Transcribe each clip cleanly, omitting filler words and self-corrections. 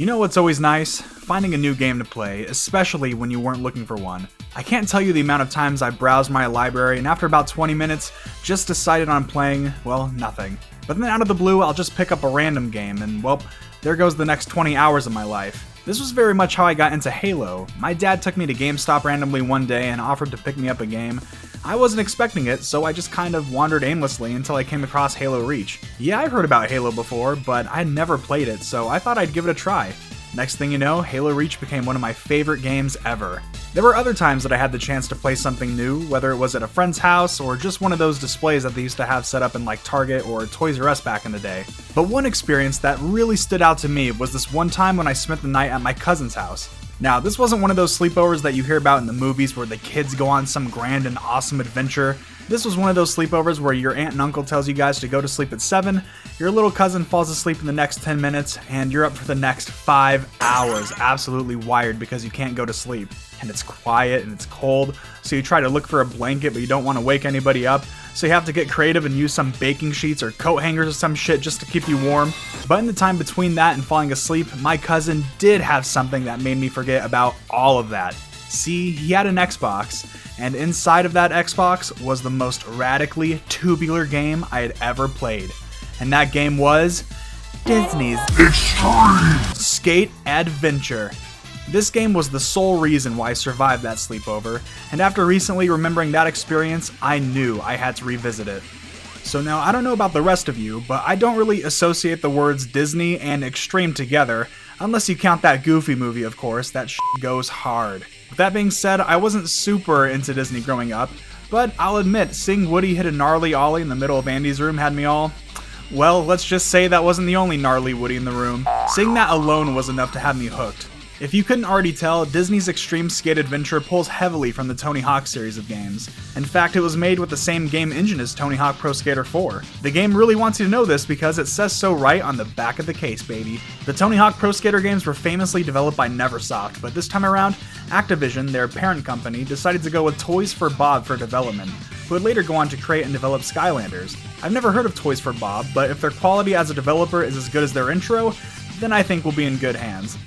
You know what's always nice? Finding a new game to play, especially when you weren't looking for one. I can't tell you the amount of times I browsed my library and after about 20 minutes, just decided on playing, well, nothing. But then out of the blue, I'll just pick up a random game and, well, there goes the next 20 hours of my life. This was very much how I got into Halo. My dad took me to GameStop randomly one day and offered to pick me up a game. I wasn't expecting it, so I just kind of wandered aimlessly until I came across Halo Reach. Yeah, I've heard about Halo before, but I'd never played it, so I thought I'd give it a try. Next thing you know, Halo Reach became one of my favorite games ever. There were other times that I had the chance to play something new, whether it was at a friend's house or just one of those displays that they used to have set up in like Target or Toys R Us back in the day. But one experience that really stood out to me was this one time when I spent the night at my cousin's house. Now, this wasn't one of those sleepovers that you hear about in the movies where the kids go on some grand and awesome adventure. This was one of those sleepovers where your aunt and uncle tells you guys to go to sleep at 7, your little cousin falls asleep in the next 10 minutes, and you're up for the next 5 hours, absolutely wired because you can't go to sleep. And it's quiet and it's cold, so you try to look for a blanket but you don't want to wake anybody up, so you have to get creative and use some baking sheets or coat hangers or some shit just to keep you warm. But in the time between that and falling asleep, my cousin did have something that made me forget about all of that. See, he had an Xbox, and inside of that Xbox was the most radically tubular game I had ever played. And that game was Disney's Extreme Skate Adventure. This game was the sole reason why I survived that sleepover, and after recently remembering that experience, I knew I had to revisit it. So now, I don't know about the rest of you, but I don't really associate the words Disney and Extreme together, unless you count that Goofy movie, of course. That shit goes hard. With that being said, I wasn't super into Disney growing up, but I'll admit, seeing Woody hit a gnarly ollie in the middle of Andy's room had me all... well, let's just say that wasn't the only gnarly Woody in the room. Seeing that alone was enough to have me hooked. If you couldn't already tell, Disney's Extreme Skate Adventure pulls heavily from the Tony Hawk series of games. In fact, it was made with the same game engine as Tony Hawk Pro Skater 4. The game really wants you to know this because it says so right on the back of the case, baby. The Tony Hawk Pro Skater games were famously developed by Neversoft, but this time around, Activision, their parent company, decided to go with Toys for Bob for development, who would later go on to create and develop Skylanders. I've never heard of Toys for Bob, but if their quality as a developer is as good as their intro, then I think we'll be in good hands.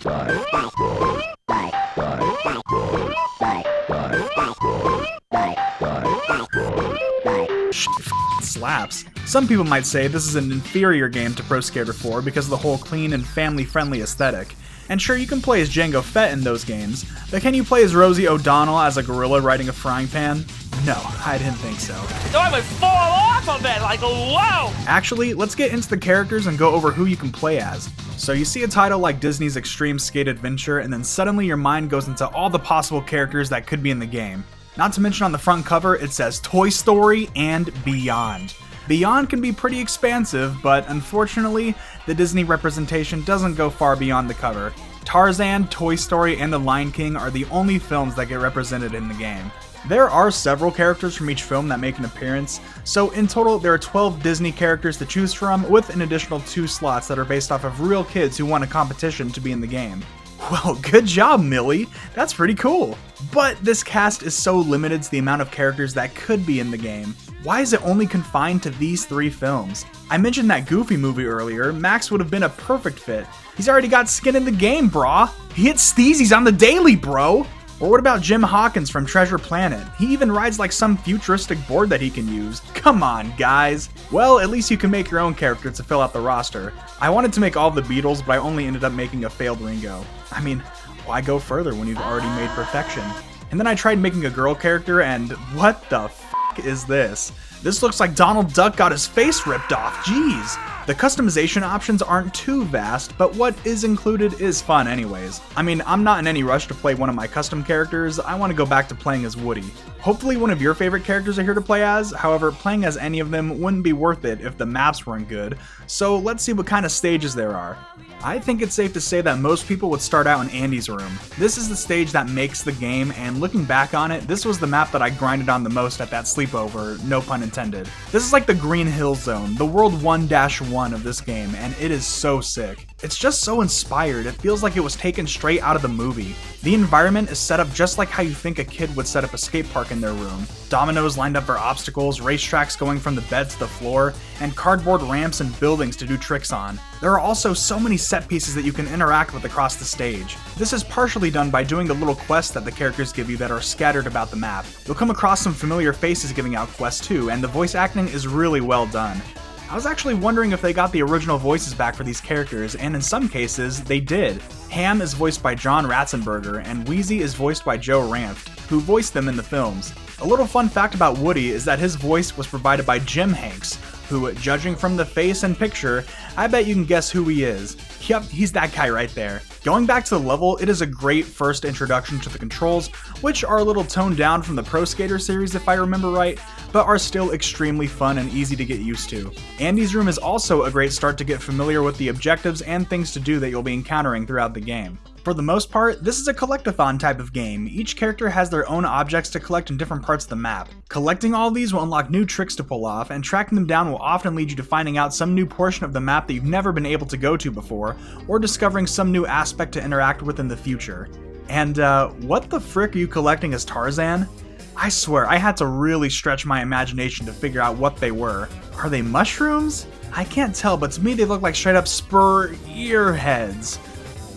Slaps. Some people might say this is an inferior game to Pro Skater 4 because of the whole clean and family-friendly aesthetic. And sure, you can play as Jango Fett in those games, but can you play as Rosie O'Donnell as a gorilla riding a frying pan? No, I didn't think so. I would fall off of it like, whoa! Actually, let's get into the characters and go over who you can play as. So you see a title like Disney's Extreme Skate Adventure, and then suddenly your mind goes into all the possible characters that could be in the game. Not to mention on the front cover, it says Toy Story and Beyond. Beyond can be pretty expansive, but unfortunately, the Disney representation doesn't go far beyond the cover. Tarzan, Toy Story, and The Lion King are the only films that get represented in the game. There are several characters from each film that make an appearance, so in total there are 12 Disney characters to choose from, with an additional 2 slots that are based off of real kids who won a competition to be in the game. Well, good job, Millie! That's pretty cool! But this cast is so limited to the amount of characters that could be in the game. Why is it only confined to these 3 films? I mentioned that Goofy movie earlier. Max would have been a perfect fit. He's already got skin in the game, brah! He hits Steezies on the daily, bro! Or what about Jim Hawkins from Treasure Planet? He even rides like some futuristic board that he can use. Come on, guys. Well, at least you can make your own character to fill out the roster. I wanted to make all the Beatles, but I only ended up making a failed Ringo. I mean, why go further when you've already made perfection? And then I tried making a girl character, and what the f*** is this? This looks like Donald Duck got his face ripped off, jeez! The customization options aren't too vast, but what is included is fun anyways. I mean, I'm not in any rush to play one of my custom characters, I want to go back to playing as Woody. Hopefully one of your favorite characters are here to play as, however, playing as any of them wouldn't be worth it if the maps weren't good, so let's see what kind of stages there are. I think it's safe to say that most people would start out in Andy's room. This is the stage that makes the game, and looking back on it, this was the map that I grinded on the most at that sleepover, no pun intended. This is like the Green Hill Zone, the World 1-1 of this game, and it is so sick. It's just so inspired, it feels like it was taken straight out of the movie. The environment is set up just like how you think a kid would set up a skate park in their room. Dominoes lined up for obstacles, racetracks going from the bed to the floor, and cardboard ramps and buildings to do tricks on. There are also so many set pieces that you can interact with across the stage. This is partially done by doing the little quests that the characters give you that are scattered about the map. You'll come across some familiar faces giving out quests too, and the voice acting is really well done. I was actually wondering if they got the original voices back for these characters, and in some cases, they did. Ham is voiced by John Ratzenberger, and Wheezy is voiced by Joe Ranft, who voiced them in the films. A little fun fact about Woody is that his voice was provided by Jim Hanks, who, judging from the face and picture, I bet you can guess who he is. Yep, he's that guy right there. Going back to the level, it is a great first introduction to the controls, which are a little toned down from the Pro Skater series if I remember right, but are still extremely fun and easy to get used to. Andy's Room is also a great start to get familiar with the objectives and things to do that you'll be encountering throughout the game. For the most part, this is a collectathon type of game. Each character has their own objects to collect in different parts of the map. Collecting all these will unlock new tricks to pull off, and tracking them down will often lead you to finding out some new portion of the map that you've never been able to go to before, or discovering some new aspect to interact with in the future. And what the frick are you collecting as Tarzan? I swear, I had to really stretch my imagination to figure out what they were. Are they mushrooms? I can't tell, but to me they look like straight up spearheads.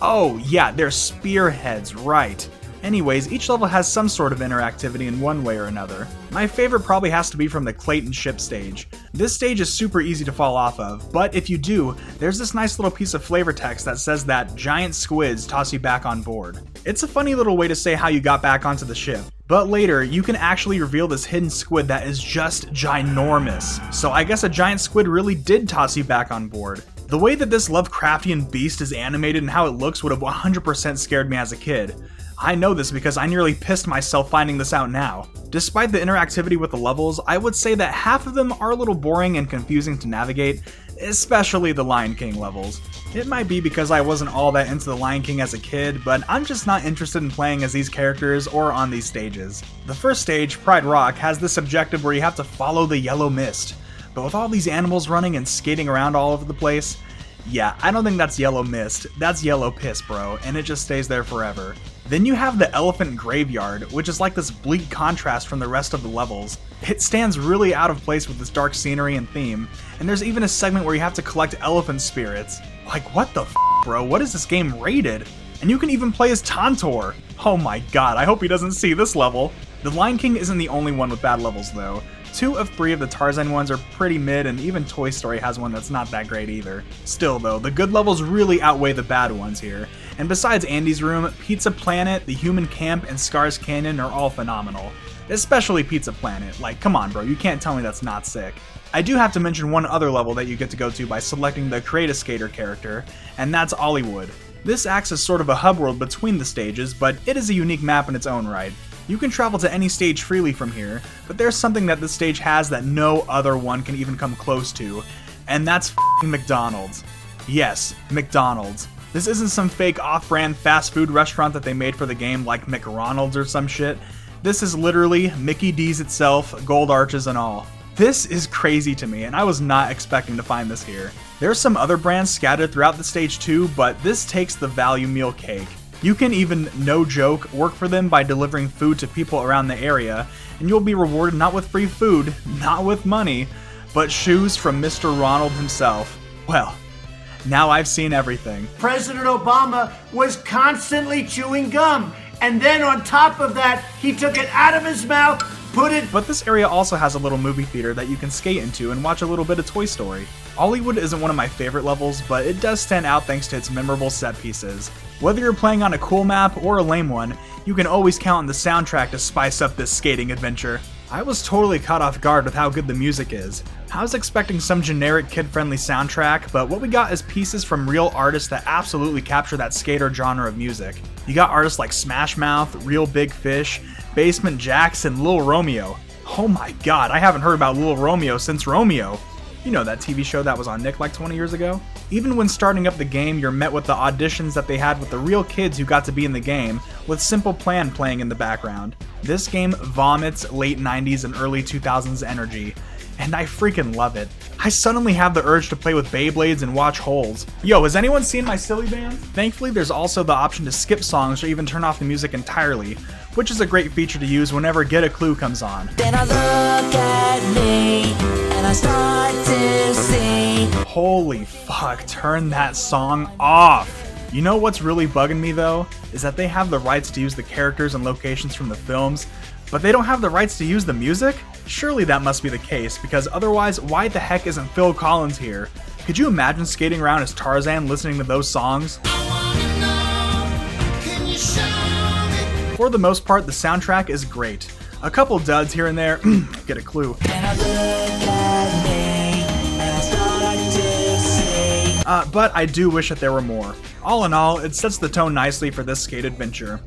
Oh yeah, they're spearheads, right. Anyways, each level has some sort of interactivity in one way or another. My favorite probably has to be from the Clayton ship stage. This stage is super easy to fall off of, but if you do, there's this nice little piece of flavor text that says that giant squids toss you back on board. It's a funny little way to say how you got back onto the ship, but later you can actually reveal this hidden squid that is just ginormous. So I guess a giant squid really did toss you back on board. The way that this Lovecraftian beast is animated and how it looks would have 100% scared me as a kid. I know this because I nearly pissed myself finding this out now. Despite the interactivity with the levels, I would say that half of them are a little boring and confusing to navigate, especially the Lion King levels. It might be because I wasn't all that into the Lion King as a kid, but I'm just not interested in playing as these characters or on these stages. The first stage, Pride Rock, has this objective where you have to follow the yellow mist. But with all these animals running and skating around all over the place, yeah, I don't think that's yellow mist, that's yellow piss, bro, and it just stays there forever. Then you have the Elephant Graveyard, which is like this bleak contrast from the rest of the levels. It stands really out of place with this dark scenery and theme, and there's even a segment where you have to collect elephant spirits. Like, what the f, bro, what is this game rated? And you can even play as Tontor. Oh my god, I hope he doesn't see this level. The Lion King isn't the only one with bad levels though. 2 of 3 of the Tarzan ones are pretty mid, and even Toy Story has one that's not that great either. Still though, the good levels really outweigh the bad ones here. And besides Andy's Room, Pizza Planet, The Human Camp, and Scars Canyon are all phenomenal. Especially Pizza Planet. Like, come on bro, you can't tell me that's not sick. I do have to mention one other level that you get to go to by selecting the Create a Skater character, and that's Ollywood. This acts as sort of a hub world between the stages, but it is a unique map in its own right. You can travel to any stage freely from here, but there's something that this stage has that no other one can even come close to, and that's f***ing McDonald's. Yes, McDonald's. This isn't some fake off-brand fast food restaurant that they made for the game like McRonald's or some shit. This is literally Mickey D's itself, gold arches and all. This is crazy to me, and I was not expecting to find this here. There's some other brands scattered throughout the stage too, but this takes the value meal cake. You can even, no joke, work for them by delivering food to people around the area, and you'll be rewarded not with free food, not with money, but shoes from Mr. Ronald himself. Well, now I've seen everything. President Obama was constantly chewing gum, and then on top of that, he took it out of his mouth, put it... But this area also has a little movie theater that you can skate into and watch a little bit of Toy Story. Ollywood isn't one of my favorite levels, but it does stand out thanks to its memorable set pieces. Whether you're playing on a cool map or a lame one, you can always count on the soundtrack to spice up this skating adventure. I was totally caught off guard with how good the music is. I was expecting some generic kid-friendly soundtrack, but what we got is pieces from real artists that absolutely capture that skater genre of music. You got artists like Smash Mouth, Real Big Fish, Basement Jaxx, and Lil Romeo. Oh my god, I haven't heard about Lil Romeo since Romeo. You know, that TV show that was on Nick like 20 years ago? Even when starting up the game, you're met with the auditions that they had with the real kids who got to be in the game, with Simple Plan playing in the background. This game vomits late 90s and early 2000s energy, and I freaking love it. I suddenly have the urge to play with Beyblades and watch holes. Yo, has anyone seen my silly band? Thankfully, there's also the option to skip songs or even turn off the music entirely, which is a great feature to use whenever Get a Clue comes on. Then I look at me and I start to sing. Holy fuck, turn that song off. You know what's really bugging me though? Is that they have the rights to use the characters and locations from the films, but they don't have the rights to use the music? Surely that must be the case, because otherwise, why the heck isn't Phil Collins here? Could you imagine skating around as Tarzan listening to those songs? For the most part, the soundtrack is great. A couple duds here and there, Get a Clue. But I do wish that there were more. All in all, it sets the tone nicely for this skate adventure.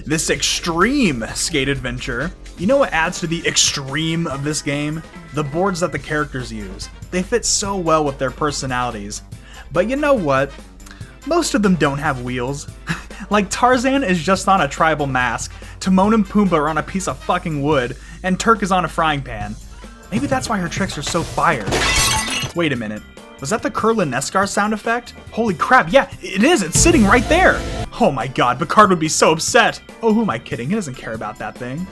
This extreme skate adventure. You know what adds to the extreme of this game? The boards that the characters use. They fit so well with their personalities. But you know what? Most of them don't have wheels. Like Tarzan is just on a tribal mask, Timon and Pumbaa are on a piece of fucking wood, and Turk is on a frying pan. Maybe that's why her tricks are so fire. Wait a minute. Was that the Kurlin Neskar sound effect? Holy crap, yeah, it is! It's sitting right there! Oh my god, Picard would be so upset! Oh, who am I kidding? He doesn't care about that thing.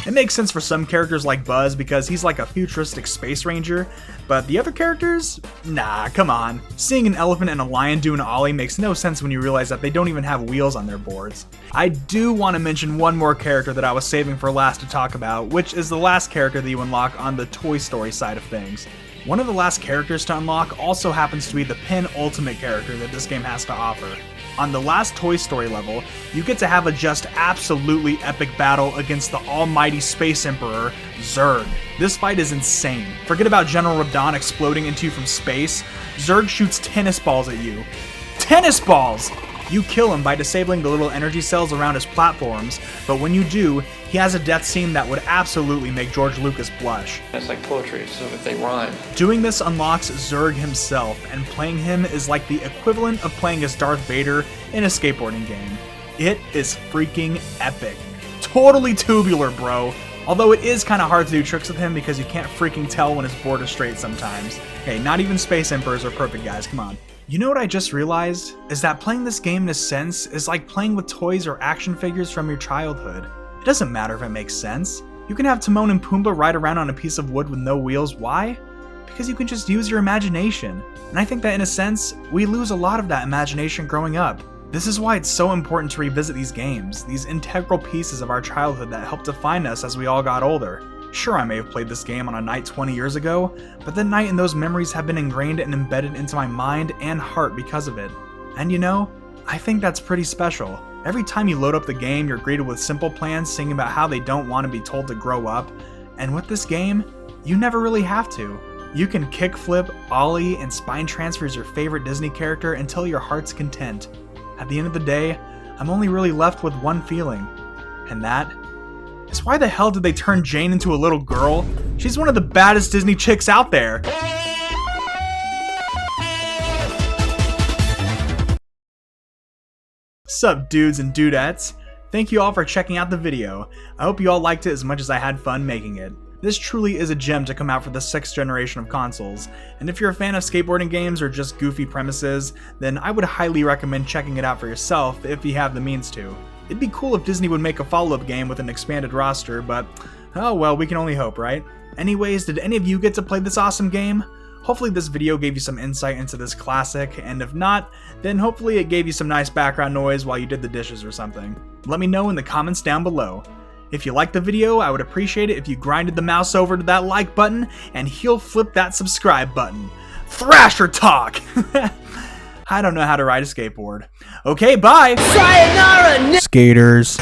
It makes sense for some characters like Buzz because he's like a futuristic space ranger, but the other characters? Nah, come on. Seeing an elephant and a lion do an ollie makes no sense when you realize that they don't even have wheels on their boards. I do want to mention one more character that I was saving for last to talk about, which is the last character that you unlock on the Toy Story side of things. One of the last characters to unlock also happens to be the penultimate character that this game has to offer. On the last Toy Story level, you get to have a just absolutely epic battle against the almighty Space Emperor, Zurg. This fight is insane. Forget about General Radon exploding into you from space. Zurg shoots tennis balls at you. Tennis balls! You kill him by disabling the little energy cells around his platforms, but when you do, he has a death scene that would absolutely make George Lucas blush. It's like poetry, so if they rhyme. Doing this unlocks Zurg himself, and playing him is like the equivalent of playing as Darth Vader in a skateboarding game. It is freaking epic. Totally tubular, bro. Although it is kind of hard to do tricks with him because you can't freaking tell when his board is straight sometimes. Hey, not even Space Emperors are perfect, guys, come on. You know what I just realized? Is that playing this game in a sense is like playing with toys or action figures from your childhood. It doesn't matter if it makes sense. You can have Timon and Pumbaa ride around on a piece of wood with no wheels. Why? Because you can just use your imagination. And I think that in a sense, we lose a lot of that imagination growing up. This is why it's so important to revisit these games, these integral pieces of our childhood that helped define us as we all got older. Sure, I may have played this game on a night 20 years ago, but the night and those memories have been ingrained and embedded into my mind and heart because of it. And you know, I think that's pretty special. Every time you load up the game, you're greeted with simple plans singing about how they don't want to be told to grow up, and with this game, you never really have to. You can kickflip, ollie, and spine transfer as your favorite Disney character until your heart's content. At the end of the day, I'm only really left with one feeling, and that is why the hell did they turn Jane into a little girl? She's one of the baddest Disney chicks out there. Sup dudes and dudettes? Thank you all for checking out the video. I hope you all liked it as much as I had fun making it. This truly is a gem to come out for the 6th generation of consoles, and if you're a fan of skateboarding games or just goofy premises, then I would highly recommend checking it out for yourself if you have the means to. It'd be cool if Disney would make a follow-up game with an expanded roster, but oh well, we can only hope, right? Anyways, did any of you get to play this awesome game? Hopefully this video gave you some insight into this classic, and if not, then hopefully it gave you some nice background noise while you did the dishes or something. Let me know in the comments down below. If you liked the video, I would appreciate it if you grinded the mouse over to that like button and heel flip that subscribe button. Thrasher talk! I don't know how to ride a skateboard. Okay, bye! Sayonara! Skaters.